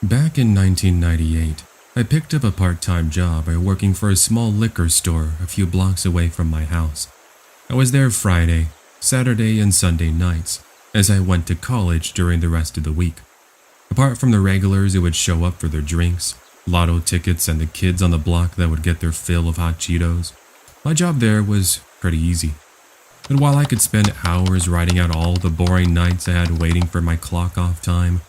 Back in 1998, I picked up a part-time job working for a small liquor store a few blocks away from my house. I was there Friday, Saturday, and Sunday nights, as I went to college during the rest of the week. Apart from the regulars who would show up for their drinks, lotto tickets, and the kids on the block that would get their fill of hot Cheetos, my job there was pretty easy. But while I could spend hours writing out all the boring nights I had waiting for my clock-off time,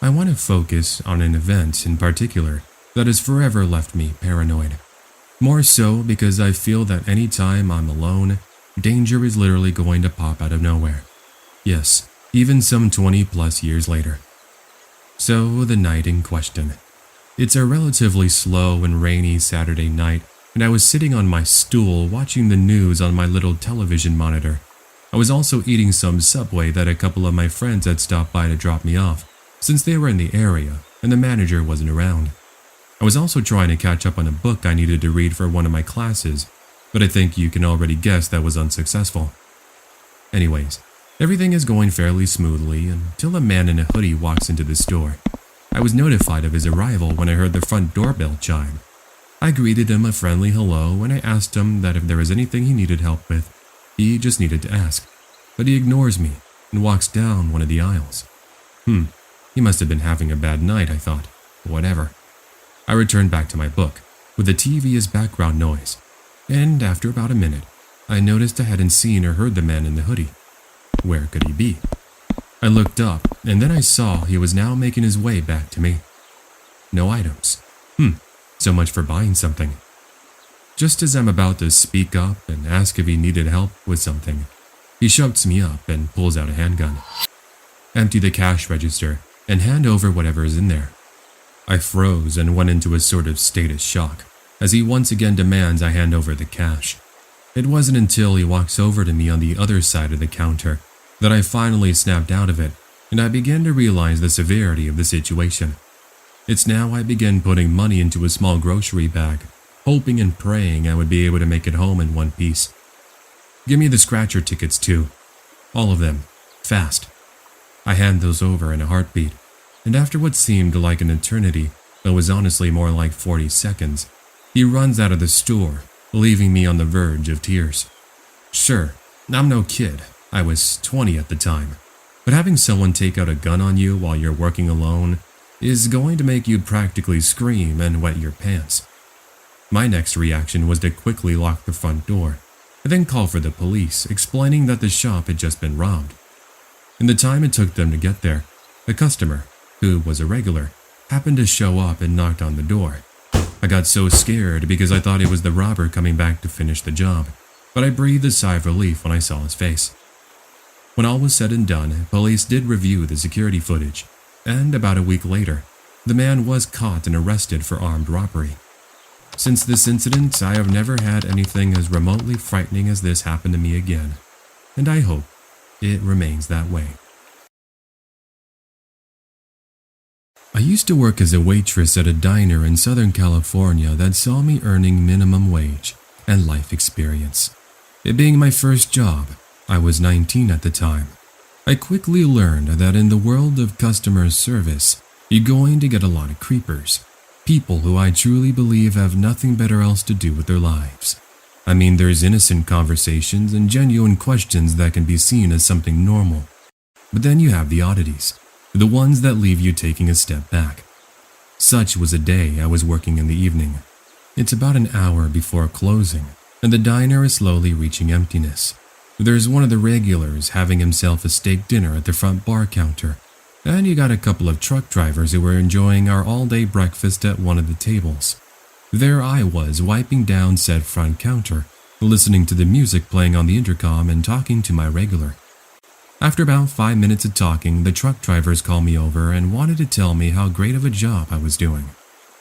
I want to focus on an event in particular that has forever left me paranoid. More so because I feel that any time I'm alone, danger is literally going to pop out of nowhere. Yes, even some 20+ years later. So, the night in question. It's a relatively slow and rainy Saturday night, and I was sitting on my stool watching the news on my little television monitor. I was also eating some Subway that a couple of my friends had stopped by to drop me off, since they were in the area and the manager wasn't around. I was also trying to catch up on a book I needed to read for one of my classes, but I think you can already guess that was unsuccessful. Anyways, everything is going fairly smoothly until a man in a hoodie walks into the store. I was notified of his arrival when I heard the front doorbell chime. I greeted him a friendly hello and I asked him that if there was anything he needed help with, he just needed to ask. But he ignores me and walks down one of the aisles. He must have been having a bad night, I thought. Whatever. I returned back to my book, with the TV as background noise, and after about a minute, I noticed I hadn't seen or heard the man in the hoodie. Where could he be? I looked up, and then I saw he was now making his way back to me. No items. So much for buying something. Just as I'm about to speak up and ask if he needed help with something, he shuts me up and pulls out a handgun. Empty the cash register and hand over whatever is in there. I froze and went into a sort of state of shock as he once again demands I hand over the cash. It wasn't until he walks over to me on the other side of the counter that I finally snapped out of it and I began to realize the severity of the situation. It's now I began putting money into a small grocery bag, hoping and praying I would be able to make it home in one piece. Give me the scratcher tickets too. All of them. Fast. I hand those over in a heartbeat, and after what seemed like an eternity, but was honestly more like 40 seconds, he runs out of the store, leaving me on the verge of tears. Sure, I'm no kid. I was 20 at the time, but having someone take out a gun on you while you're working alone is going to make you practically scream and wet your pants. My next reaction was to quickly lock the front door, and then call for the police, explaining that the shop had just been robbed. In the time it took them to get there, a customer, who was a regular, happened to show up and knocked on the door. I got so scared because I thought it was the robber coming back to finish the job, but I breathed a sigh of relief when I saw his face. When all was said and done, police did review the security footage, and about a week later, the man was caught and arrested for armed robbery. Since this incident, I have never had anything as remotely frightening as this happen to me again, and I hope it remains that way. I used to work as a waitress at a diner in Southern California that saw me earning minimum wage and life experience. It being my first job, I was 19 at the time. I quickly learned that in the world of customer service, you're going to get a lot of creepers. People who I truly believe have nothing better else to do with their lives. I mean, there's innocent conversations and genuine questions that can be seen as something normal. But then you have the oddities, the ones that leave you taking a step back. Such was a day I was working in the evening. It's about an hour before closing, and the diner is slowly reaching emptiness. There's one of the regulars having himself a steak dinner at the front bar counter, and you got a couple of truck drivers who were enjoying our all-day breakfast at one of the tables. There I was, wiping down said front counter, listening to the music playing on the intercom and talking to my regular. After about 5 minutes of talking, the truck drivers called me over and wanted to tell me how great of a job I was doing.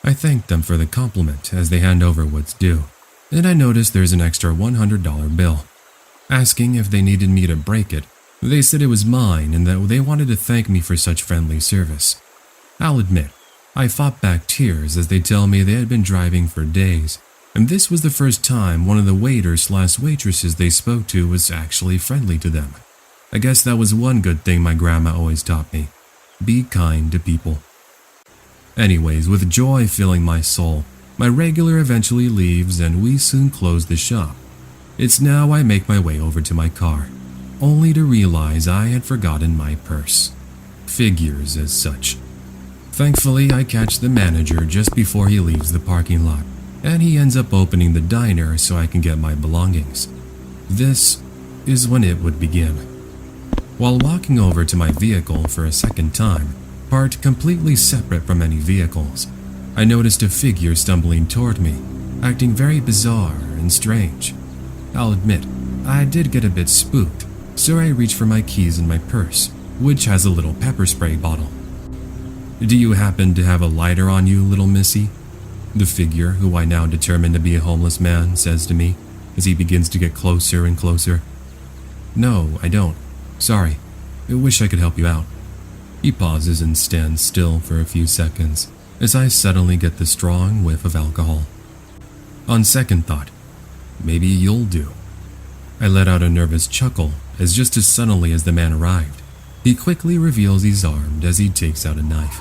I thanked them for the compliment as they hand over what's due, and I noticed there's an extra $100 bill. Asking if they needed me to break it, they said it was mine and that they wanted to thank me for such friendly service. I'll admit, I fought back tears as they tell me they had been driving for days, and this was the first time one of the waiters/waitresses they spoke to was actually friendly to them. I guess that was one good thing my grandma always taught me. Be kind to people. Anyways, with joy filling my soul, my regular eventually leaves and we soon close the shop. It's now I make my way over to my car, only to realize I had forgotten my purse. Figures as such. Thankfully, I catch the manager just before he leaves the parking lot, and he ends up opening the diner so I can get my belongings. This is when it would begin. While walking over to my vehicle for a second time, parked completely separate from any vehicles, I noticed a figure stumbling toward me, acting very bizarre and strange. I'll admit, I did get a bit spooked, so I reached for my keys in my purse, which has a little pepper spray bottle. "Do you happen to have a lighter on you, little missy?" The figure, who I now determine to be a homeless man, says to me as he begins to get closer and closer. "No, I don't. Sorry. I wish I could help you out." He pauses and stands still for a few seconds as I suddenly get the strong whiff of alcohol. On second thought, maybe you'll do. I let out a nervous chuckle as just as suddenly as the man arrived, he quickly reveals he's armed as he takes out a knife.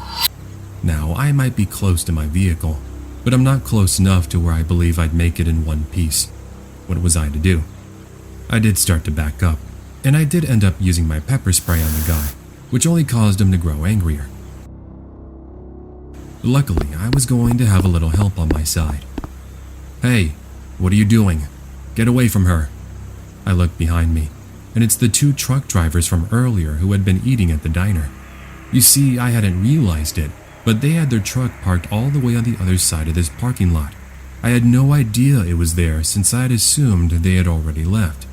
Now, I might be close to my vehicle, but I'm not close enough to where I believe I'd make it in one piece. What was I to do? I did start to back up, and I did end up using my pepper spray on the guy, which only caused him to grow angrier. Luckily, I was going to have a little help on my side. "Hey, what are you doing? Get away from her." I look behind me, and it's the two truck drivers from earlier who had been eating at the diner. You see, I hadn't realized it, but they had their truck parked all the way on the other side of this parking lot. I had no idea it was there since I had assumed they had already left.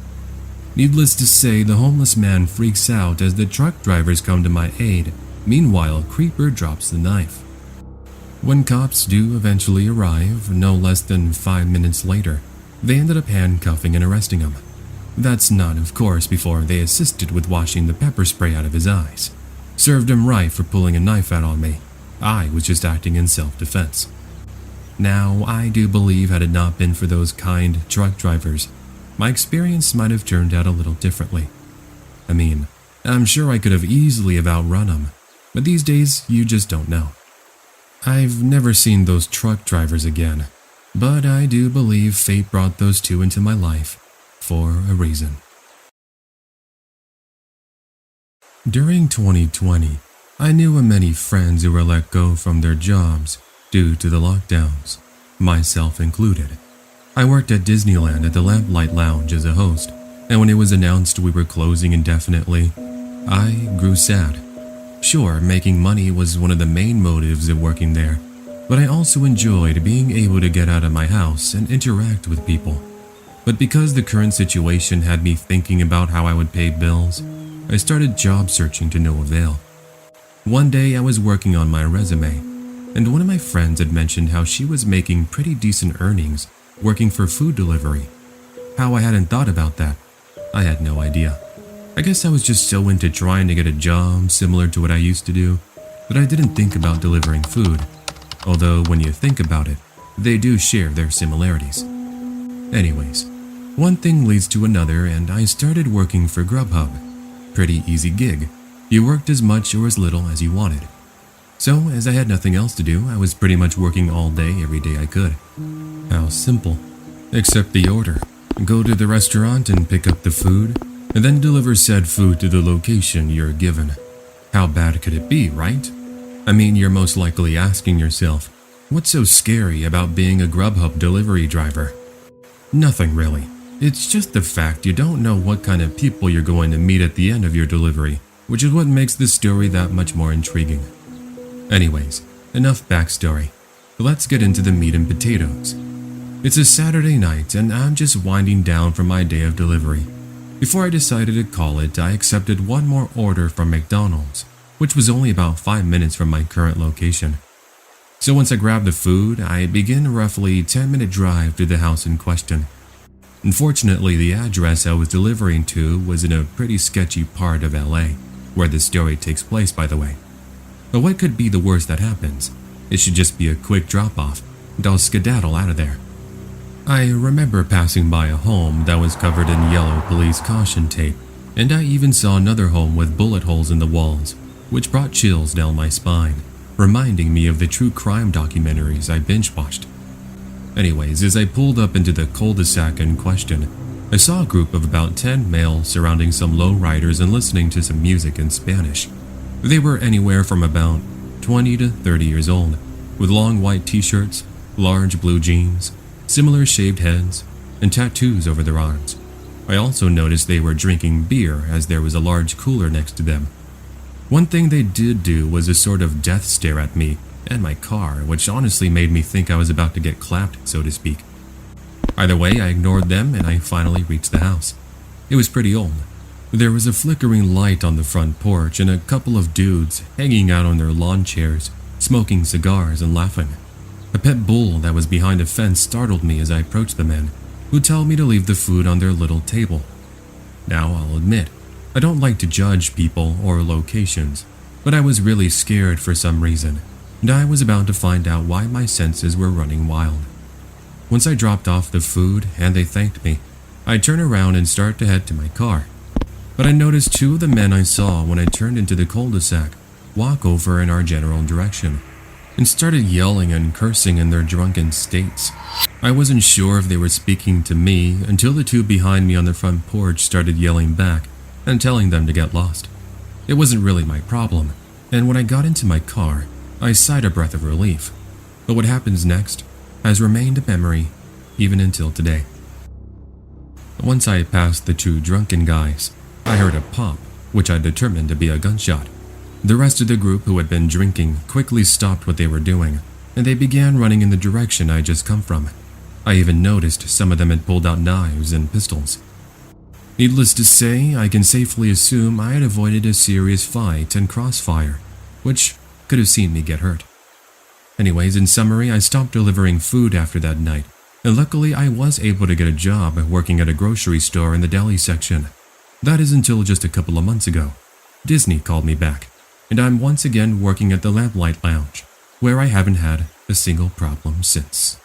Needless to say, the homeless man freaks out as the truck drivers come to my aid. Meanwhile, Creeper drops the knife. When cops do eventually arrive, no less than 5 minutes later, they ended up handcuffing and arresting him. That's not, of course, before they assisted with washing the pepper spray out of his eyes. Served him right for pulling a knife out on me. I was just acting in self-defense. Now, I do believe had it not been for those kind truck drivers, my experience might have turned out a little differently. I mean, I'm sure I could have easily have outrun them, but these days you just don't know. I've never seen those truck drivers again, but I do believe fate brought those two into my life for a reason. During 2020, I knew of many friends who were let go from their jobs due to the lockdowns, myself included. I worked at Disneyland at the Lamplight Lounge as a host, and when it was announced we were closing indefinitely, I grew sad. Sure, making money was one of the main motives of working there, but I also enjoyed being able to get out of my house and interact with people. But because the current situation had me thinking about how I would pay bills, I started job searching to no avail. One day I was working on my resume, and one of my friends had mentioned how she was making pretty decent earnings working for food delivery. How I hadn't thought about that, I had no idea. I guess I was just so into trying to get a job similar to what I used to do that I didn't think about delivering food. Although when you think about it, they do share their similarities. Anyways, one thing leads to another and I started working for Grubhub. Pretty easy gig. You worked as much or as little as you wanted. So, as I had nothing else to do, I was pretty much working all day every day I could. How simple. Accept the order, go to the restaurant and pick up the food, and then deliver said food to the location you're given. How bad could it be, right? I mean, you're most likely asking yourself, what's so scary about being a Grubhub delivery driver? Nothing really. It's just the fact you don't know what kind of people you're going to meet at the end of your delivery, which is what makes this story that much more intriguing. Anyways, enough backstory. Let's get into the meat and potatoes. It's a Saturday night and I'm just winding down from my day of delivery. Before I decided to call it, I accepted one more order from McDonald's, which was only about 5 minutes from my current location. So once I grabbed the food, I begin a roughly 10-minute drive to the house in question. Unfortunately, the address I was delivering to was in a pretty sketchy part of LA, where the story takes place, by the way. But what could be the worst that happens? It should just be a quick drop-off, and I'll skedaddle out of there. I remember passing by a home that was covered in yellow police caution tape, and I even saw another home with bullet holes in the walls, which brought chills down my spine. reminding me of the true crime documentaries I binge-watched. Anyways, as I pulled up into the cul-de-sac in question, I saw a group of about 10 males surrounding some lowriders and listening to some music in Spanish. They were anywhere from about 20 to 30 years old, with long white t-shirts, large blue jeans, similar shaved heads, and tattoos over their arms. I also noticed they were drinking beer as there was a large cooler next to them. One thing they did do was a sort of death stare at me and my car, which honestly made me think I was about to get clapped, so to speak. Either way, I ignored them and I finally reached the house. It was pretty old. There was a flickering light on the front porch and a couple of dudes hanging out on their lawn chairs, smoking cigars and laughing. A pet bull that was behind a fence startled me as I approached the men, who told me to leave the food on their little table. Now, I'll admit, I don't like to judge people or locations, but I was really scared for some reason, and I was about to find out why my senses were running wild. Once I dropped off the food and they thanked me, I turned around and started to head to my car. But I noticed two of the men I saw when I turned into the cul-de-sac walk over in our general direction and started yelling and cursing in their drunken states. I wasn't sure if they were speaking to me until the two behind me on the front porch started yelling back and telling them to get lost. It wasn't really my problem, and when I got into my car, I sighed a breath of relief. But what happens next has remained a memory even until today. Once I passed the two drunken guys, I heard a pop, which I determined to be a gunshot. The rest of the group who had been drinking quickly stopped what they were doing, and they began running in the direction I had just come from. I even noticed some of them had pulled out knives and pistols. Needless to say, I can safely assume I had avoided a serious fight and crossfire, which could have seen me get hurt. Anyways, in summary, I stopped delivering food after that night, and luckily I was able to get a job working at a grocery store in the deli section. That is until just a couple of months ago. Disney called me back, and I'm once again working at the Lamplight Lounge, where I haven't had a single problem since.